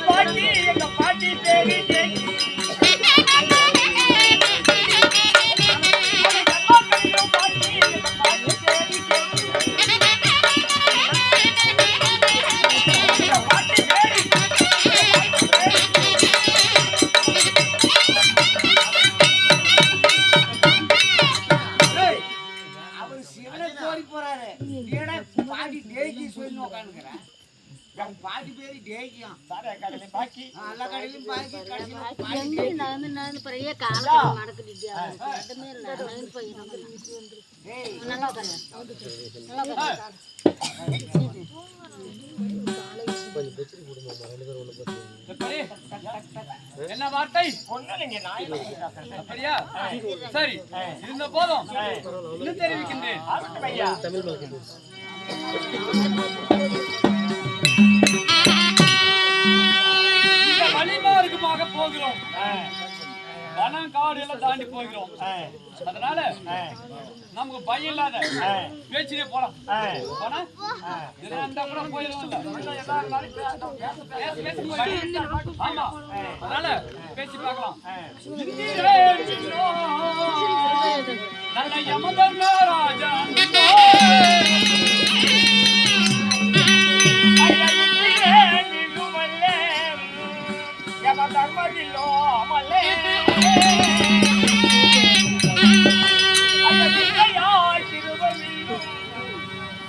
பாட்டி எங்க பாட்டி பேரு பாட்டி பேரு டேக்கியம் சாரா கடையில பாக்கி எல்லா கடையிலும் பாக்கி கடையில நான் பெரிய கால நடக்குது அந்த மேல நான் போய் ஏய் நல்லா கரை நல்லா கொஞ்சம் பெச்சிரி குடுமா ரெண்டு பேரும் உள்ள போறீங்க என்ன வார்த்தை ஒண்ணுலங்க நாய் அப்படியே சரி இருந்த போதும் இன்னும் தெரிவிக்கின்றேன் ஐயா தமிழ் மக்கள் வழிமார்க்கமாக போகிறோம் வனம் காடு எல்லாம் தாண்டி போகிறோம் அதனால நமக்கு பயம் இல்லாத பேச்சிலே போலாம் ஆமா அதனால பேச்சு பார்க்கலாம் நல்ல யமதர்மராஜா தர்மதில்லோ அமலே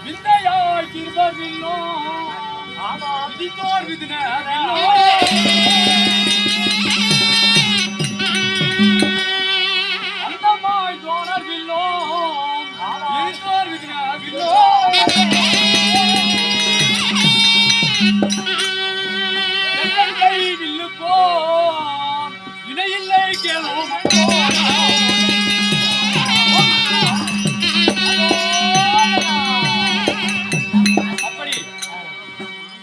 விந்தையாய் திருவவில்லோ ஆமா விதித்தோர் விதின அந்தமாய் தோணர் வில்லோ விதித்தோர் விதின வில்லோ இணையில்லை கேளும் அப்படி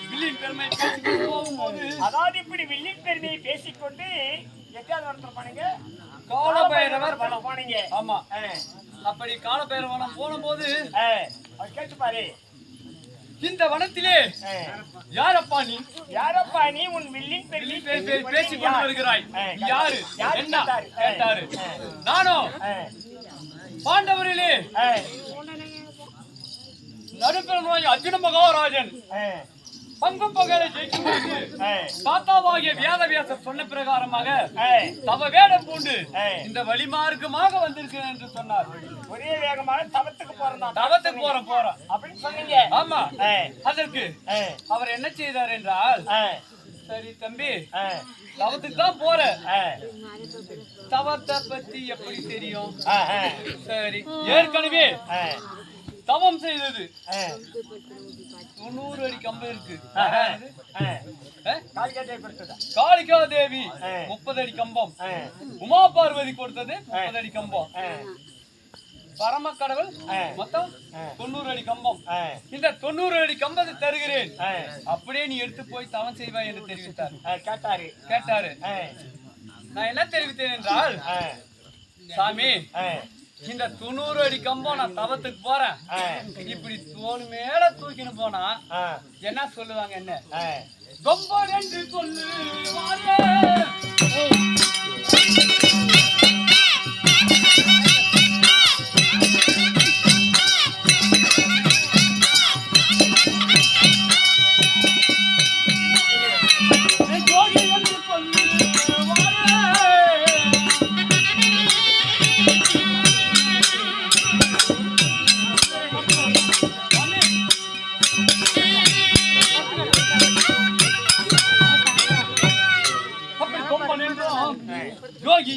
வில்லின் பெருமை பேசிக்கொண்டு போகும்போது அதாவது இப்படி வில்லின் பெருமையை பேசிக்கொண்டு எட்டாவது வரத்துல போனீங்க காலபைரவர் வனம் போனீங்க ஆமா அப்படி காலபைரவர் வனம் போனபோது கேட்டு பாரு இந்த வனத்திலே யாரப்பா நீ உன் வில்லின் பேசிக் கொண்டு வருகிறாய் யாரு என்ன கேட்டாரு நானோ பாண்டவரிலே நடுப்பெருமாய் அர்ஜுன மகாராஜன் பங்கு பகலை ஜெயிக்கும்போது தாத்தாவாகிய வேதவியாசர் சொன்ன பிரகாரமாக தவ வேடம் பூண்டு இந்த வழிமார்க்கமாக வந்திருக்கிறேன் என்று சொன்னார். ஒரே வேகமாக தவத்துக்கு போறோம் அப்படின்னு சொன்னீங்க. ஆமா, அதற்கு அவர் என்ன செய்தார் என்றால், சரி தம்பி தவத்துக்கு தான் போற, தவத்தை பத்தி எப்படி தெரியும்? சரி, ஏற்கனவே தவம் செய்தது 90 அடி கம்பம் இருக்கு. காளிகா தேவி 30 அடி கம்பம், உமா பார்வதி கொடுத்தது 30 அடி கம்பம், பரம கடவுள் மொத்தம் 90 அடி கம்பம். இந்த 90 அடி கம்பத்தை தருகிறேன், அப்படியே நீ எடுத்து போய் தவம் செய்வாய் என்று தெரிவித்தார். கேட்டாரு. நான் என்ன தெரிவித்தேன் என்றால், சாமி இந்த 90 அடி கம்பம் நான் தவத்துக்கு போறேன், இப்படி தோல் மேல தூக்கின்னு போனா என்ன சொல்லுவாங்க? என்ன ரொம்ப என்று சொல்லு.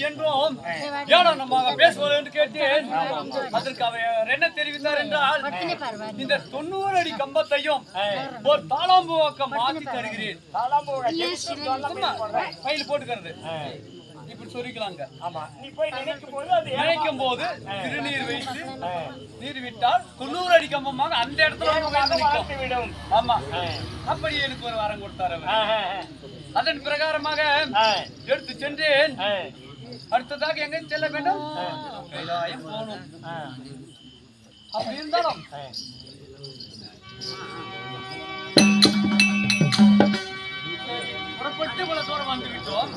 என்றும் ஏளனமாக பேசுவது என்று கேட்டேன். அதற்கு அவர் என்ன தெரிவித்தார் என்றால், இந்த 90 அடி கம்பத்தையும் ஒரு தாளாம்பூவாக்கம் மாற்றி தருகிறேன். கையில் போட்டுக்கிறது இப்படி சொரிக்கலாங்க. ஆமா, நீ போய் நினைக்கும் போது திருநீர் வைத்து நீர் விட்டால் 90 அடி கம்பமாக அந்த இடத்துல விடும். ஆமா, அப்படி எனக்கு ஒரு வரம் கொடுத்தாரு. அதன் பிரகாரமாக எடுத்து சென்றேன். அடுத்ததாக எங்க செல்ல வேண்டும்? கைலாயம் போகணும். அப்படி இருந்தாலும் புறப்பட்டு பல தூரம் வந்துவிட்டோம்.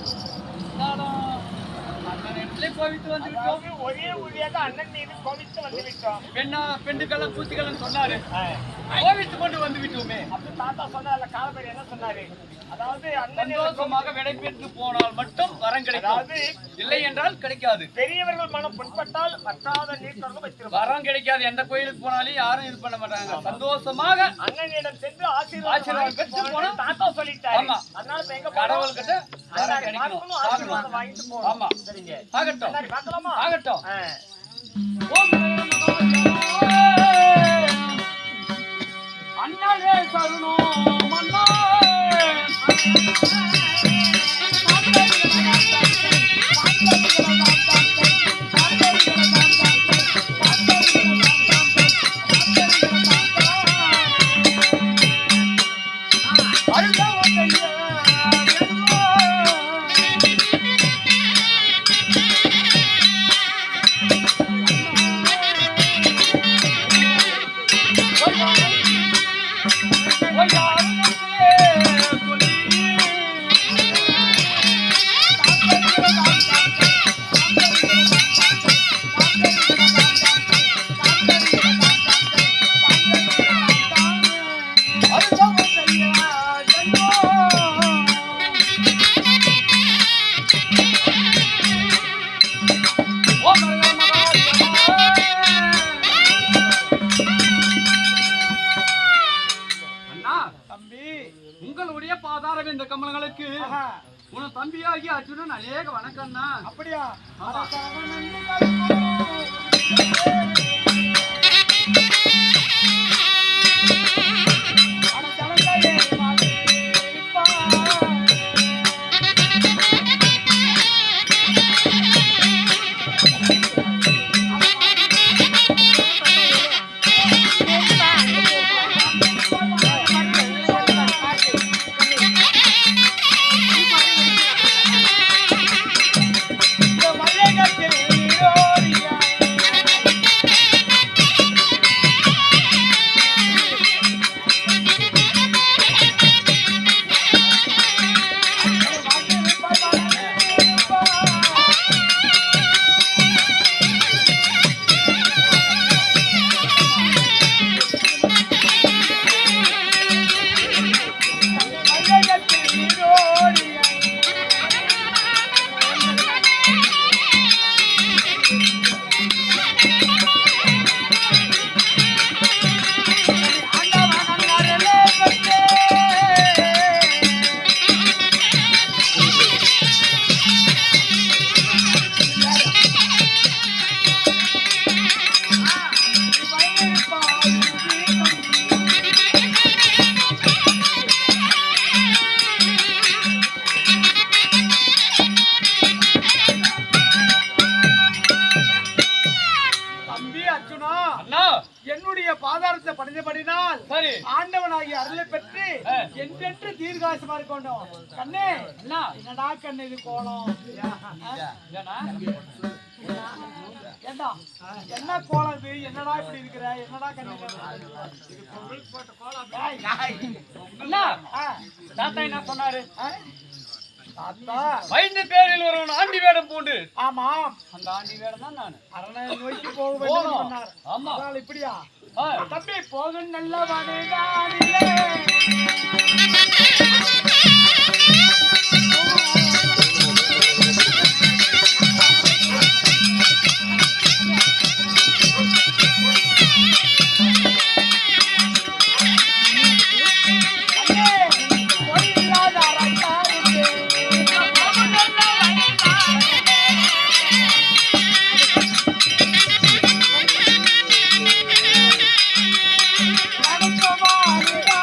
ஒரே ஊழியாக அண்ணன் மீது கோவித்து வந்து விட்டோம். பெண்ணுக்கெல்லாம் பூச்சிகள் சொன்னாரு, கோவித்து கொண்டு வந்து விட்டோமே. அப்படி தாத்தா சொன்னார். காலப்பேர் என்ன சொன்னாரு? அதாவது சந்தோஷமாக விடை பெற்று போனால் மட்டும் வரம் கிடைக்கும், இல்லை என்றால் கிடைக்காது. பெரியவர்கள் மனம் புண்பட்டால் வற்றாத நீர் தொடர்ந்து வைத்திருக்கும். வரம் கிடைக்காது. எந்த கோயிலுக்கு போனாலும் யாரும் இது பண்ண மாட்டாங்க. சந்தோஷமாக அண்ணனிடம் சென்று ஆசீர்வாதம் பெற்று போனா தாத்தா சொல்லிட்டாரு. அதனால கடவுள் கிட்ட வரம் கிடைக்கணும். ஆசீர்வாதம் வாங்கிட்டு போகணும். ஆமா, சரிங்க. ஆகட்டும் பார்க்கலாமா? ஆகட்டும். அண்ணாடே சருணோ மன்னா உங்களுடைய பாதாரம் இந்த கமலங்களுக்கு உன தம்பியாகி அர்ஜுனன் அநேக வணக்கம்னா. அப்படியா? என்னுடைய பாதாரத்தை படைத்தபடினால் ஆண்டவனாகிய அருளை பெற்று என்றென்று தீர்காசமா இருக்கணும். கண்ணே, என்னடா கண்ணு இது கோலம்? ஏண்டா என்ன கோலம் இது? என்னடா இப்படி இருக்கிற? என்னடா கண்ணு போட்ட கோலம்? தாத்தா என்ன சொன்னாரு? தாத்தா, வைந்த பேரில் ஒருவன் ஆண்டி வேடம் பூண்டு. ஆமா, அந்த ஆண்டி வேடம் தான் நான் அரணை நோக்கி போக வேண்டும் சொன்னார். ஆமா, இப்படியா தம்பி? போகும் நல்ல வகைதானிலே Come on,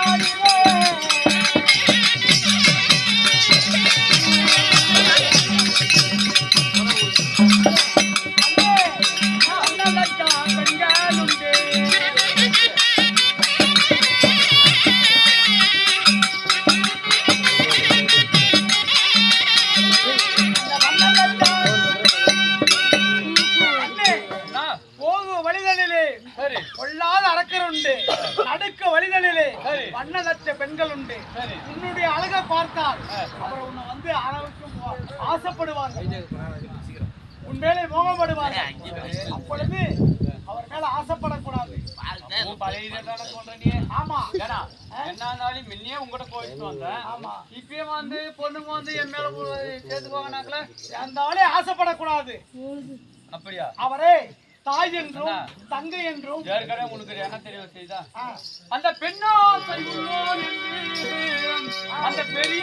வண்ணதற்ற பெண்கள் உண்டு. உன்னுடைய அழகை பார்த்தால் அவர் உன்னை வந்து அளவுக்கு ஆசைப்படுவார்கள், உன் மேலே மோகப்படுவார்கள். அப்பொழுது அவர் மேல ஆசைப்படக்கூடாது. ஆமா, என்னாலும் முன்னே உங்ககிட்ட போயிட்டு வந்தேன். ஆமா, இப்பயே வந்து பொண்ணுங்க வந்து என் மேல சேர்த்துக்கோங்கனாக்கல சேர்ந்தாலே ஆசைப்படக்கூடாது. அப்படியா? அவரே தாய் என்றும் தங்கை என்றும் ஏற்கனவே உனக்கு என்ன தெரியும் செய்தா? அந்த பெண்ணா அந்த பெரிய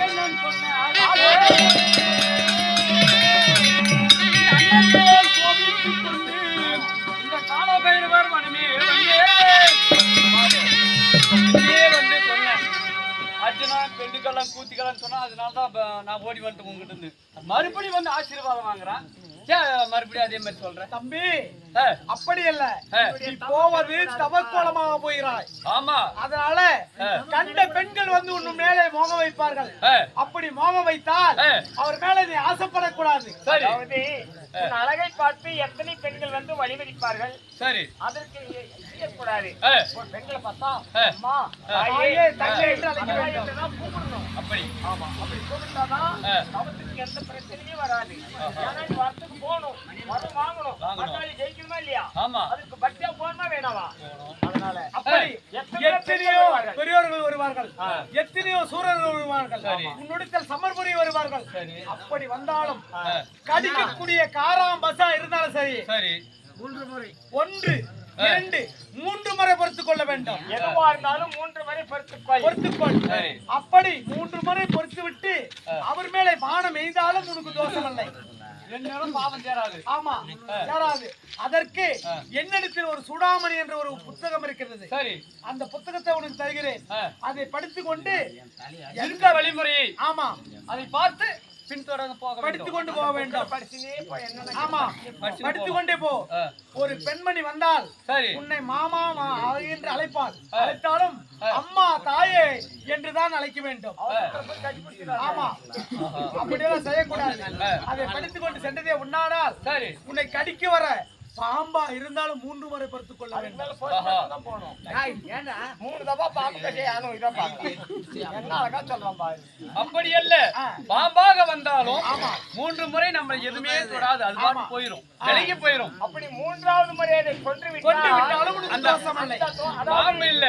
இந்த காலபைரவர் மனமே வந்து சொன்னேன். அர்ஜுனா பெண்ணுக்கெல்லாம் கூத்திக்கலாம் சொன்னா, அதனாலதான் நான் ஓடி வந்துட்டு உங்ககிட்ட இருந்து மறுபடியும் வந்து ஆசீர்வாதம் வாங்குறேன். மறுபடியும் அதே மாதிரி சொல்றேன். தம்பி, அப்படி அல்ல, நீ போவது தவக்கோலமாக போகிறாய். ஆமா, அதனால கண்ட பெண்கள் வந்து உன் மேலே மோக வைப்பார்கள். அப்படி மோக வைத்தால் அவர் மேல நீ ஆசைப்படக்கூடாது. அழகை பார்த்து எத்தனை பெண்கள் வந்து வழிமறிப்பார்கள். சரி, அதற்கு கூடாது. பெண்களை பார்த்தா அம்மா தாயே தங்கை என்று அழைக்க வேண்டும், கூப்பிடணும். அப்படி ஆமா, அப்படி கூப்பிட்டாதான் அவத்துக்கு எந்த பிரச்சனையும் வராது. ஏன்னா வார்த்தைக்கு போகணும், வரம் வாங்கணும், மத்தாளி ஜெயிக்கணுமா இல்லையா? ஆமா, அதுக்கு பட்டியா போனா வேணாவா? அதனால அப்படி எத்தனையோ பெரியோர்கள் வருவார்கள், எத்தனையோ சூரர்கள் வருவார்கள், உன்னுடைய சமர்புரி வருவார்கள். அப்படி வந்தாலும் கடிக்கக்கூடிய காராம் பசா இருந்தாலும் சரி, சரி, 3 முறை 1 2 3 முறை பொறுத்துக் கொள்ள வேண்டும். எதுவா இருந்தாலும் 3 முறை பொறுத்துக்கொள். அப்படி 3 முறை பொறுத்து விட்டு அவர் மேலே பானம் எய்தாலும் உனக்கு தோஷம் இல்லை. 2 நேரம் பாவம் சேராது. ஆமா, சேராது. அதற்கு என்னிடத்தில் ஒரு சூடாமணி என்ற ஒரு புத்தகம் இருக்கிறது. சரி, அந்த புத்தகத்தை உனக்கு தருகிறேன். அதை படித்துக் கொண்டு எந்த வழிமுறையை, ஆமா, அதை பார்த்து பின்தொடர்ந்து படித்துக் கொண்டு போக வேண்டும். ஆமா, படித்துக் கொண்டே போ. ஒரு பெண்மணி வந்தால் உன்னை மாமா என்று அழைப்பாள். அழைத்தாலும் அம்மா தாயே என்றுதான் அழைக்க வேண்டும். ஆமா, அப்படியெல்லாம் செய்யக்கூடாது. அதை படித்துக் கொண்டு சென்றதே உன்னானால் உன்னை கடிக்க வர பாம்பா இருந்தாலும் 3 முறை பொறுத்துக் கொள்ள வேண்டும். 3 தடவை அப்படி அல்ல, பாம்பாக வந்தாலும் 3 முறை நம்ம எதுவுமே தொடாது, அது பாட்டு போயிடும், விலகி போயிடும். அப்படி 3வது முறையை கொன்று விட்டாலும் பாம்பு இல்ல,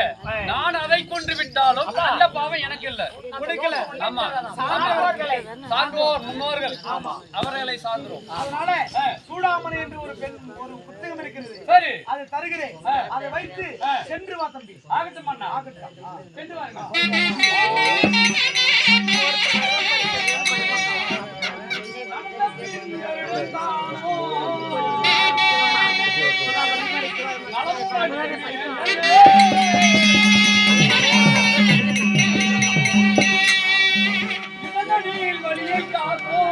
நான் அதை கொன்று விட்டாலும் அந்த பாவம் எனக்கு இல்ல, கொடுக்கல. ஆமா, சான்றோர் முன்னோர்கள் அவர்களை சான்றோம். அதனால சூடாமணி என்று ஒரு பெண் ஒரு புத்தகம் இருக்கிறது. சரி, அதை தருகிறேன். அதை வைத்து சென்று வா தம்பி. ஆகட்டும் அண்ணா, ஆகட்டும், சென்று வாங்க. வழியை காப்போம்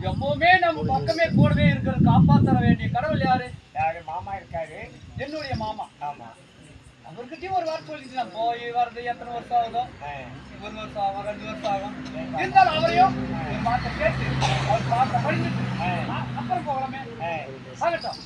எப்பவுமே நம்ம பக்கமே கூடவே இருக்கிற காப்பாற்ற வேண்டிய கடவுள் யாரு? மாமா இருக்காரு, என்னுடைய மாமா. ஆமா, அவர்கிட்டயும் ஒரு வார்த்தை சொல்லிட்டு போய் வர்றது எத்தனை வருஷம் ஆகுதோ, 1 வருஷம் ஆகும், 2 வருஷம் ஆகும். இருந்தாலும் அவரையும் ஒரு வார்த்தை கேட்டு அவர் வார்த்தை படிச்சுட்டு அப்புறம் போகலாமே. ஆகட்டும்.